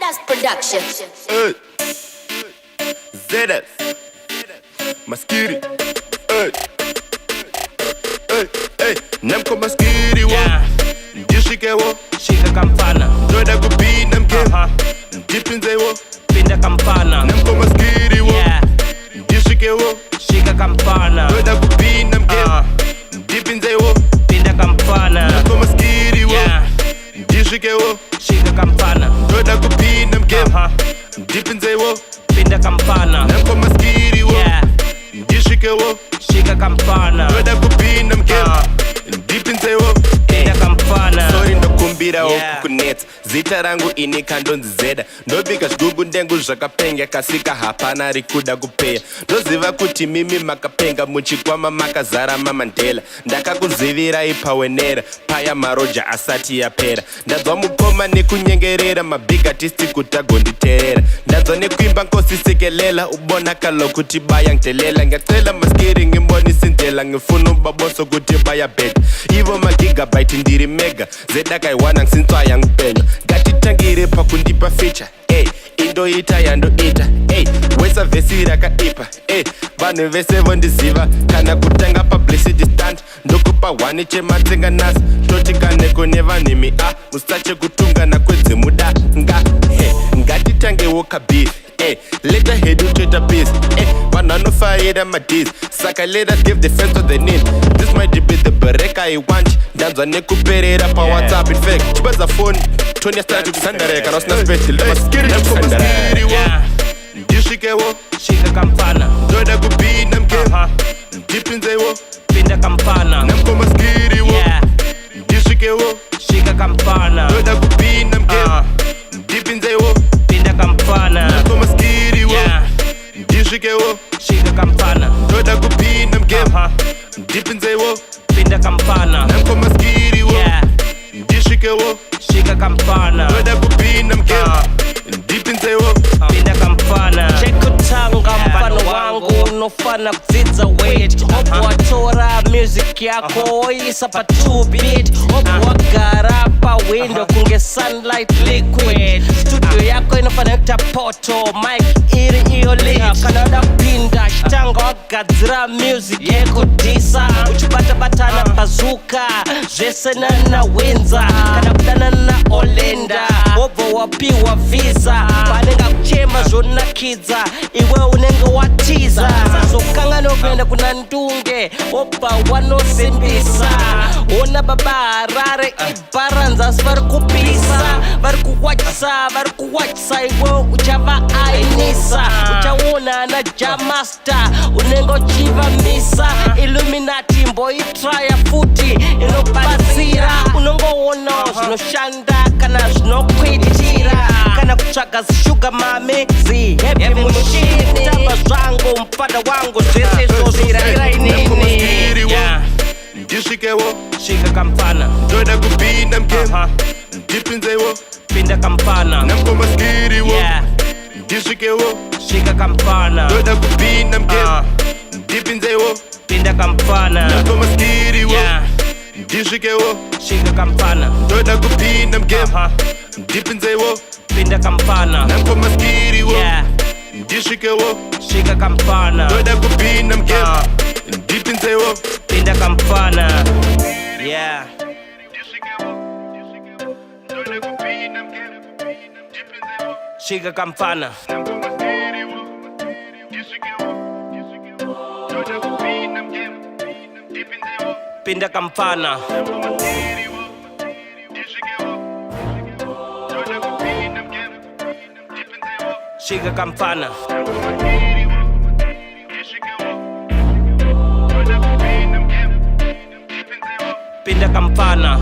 That's production. ZS Maskiri Namko maskiri wo Njishike wo Shika kampana Ndoda kupina mke Njipinze wo Pinda kampana Namko maskiri wo Njishike wo Shika kampana Ndoda kupina mke Njipinze wo Pinda kampana Namko maskiri wo Njishike wo Shika kampana Ndoda kupina mke Njipinze wo Pinda kampana Namko maskiri wo Njishike wo Shika kampana Ndoda kupina mke Njipinze wo Pinda kampana Sorry ndokumbira kukunetsa zita rangu ini kandonzi zeda ndobika zvigugu ndengu zvakapenga kasika hapana rikuda kupeya ndoziva kuti mimi makapenga muchikwama makazara mamandela ndakakuzivirai pawenera paya maroja asati yapera ndanzwa mukoma nekunyengerera mabig artisti kuti agonditerera ndanzwa nekuimba nkosisekelela ubona kalo kuti baya ngitelela ngiyacela maskiri ngimbonisa indlela ngifuna ubaboso kuti bayabheda ivo magigabyte ndiri mega zedakaiwana ngisintswaya ngipenywa ngatitangire pakundipa feature indoita yandoita wesa vhesi rakaipa vanhu vese vondiziva kana kutanga publicity stand ndokupa 1 chematsenga nasi totikaneko nevanhimi musache kutungana kwedzimuda ngatitangewo kabhiri leta hedu toita peace vanhu vanofarira madis saka let us give the fence what they need this might be the bereka I want ndanzwa nekuperera pawhatsapp in fact chibaza phone Tony start kusandareka nosina special maskiri kusandareka ndishikewo Shika kampana ndoda kupinda mke ndipinzewo Pinda kampana namko maskiri wo ndishikewo Shika kampana ndoda kupinda mke ndipinzewo Pinda kampana namko maskiri wo ndishikewo Shika kampana ndoda kupinda mke ndipinzewo Pinda kampana namko maskiri wo ndishikewo Shika kampana ndoda kupinda mke ndipinzewo Pinda kampana Chekutanga mfano wangu nofana kudzidza weight Opo watora music yako isa pa 2 beat Opo wagara pa window kunge sunlight liquid Studio yako inofana kuta poto mic iri iyo lit Kanada pinda chitanga wagadzira music yeko disa Uchibata-batana bazuka Zvesena na winza Kana kudana na olenda Opo wapiwa visa Panenga kuchema zonakidza Iwe unenge watiza Sazokanga nopenda kuna ndunge Opa wanosimbisa Ona baba harare ibaranza Vari kupisa Vari kuwachisa Iwe uchava ainisa Uchawona na jamasta Unenge uchiva misa Illuminati mboitraya futi Inopasira Unongoona zvinoshanda Kana zvinokwitira Kana kutsvaga zishuga mame Zihepi mushini Tamba zvangu mpada wangu Zvese zvozvira inini ndishikewo Shika kampana ndoda kupinda mke ndipinzewo Pinda kampana namko maskiri wo ndishikewo Shika kampana ndoda kupinda mke ndipinzewo Pinda kampana namko maskiri wo ndishikewo Shika kampana ndoda kupinda mke ndipinzewo Pinda kampana namko maskiri wo ndishikewo Shika kampana ndoda kupinda mke ndipinzewo Pinda kampana Shika kampana Pinda kampana Shika kampana Pinda kampana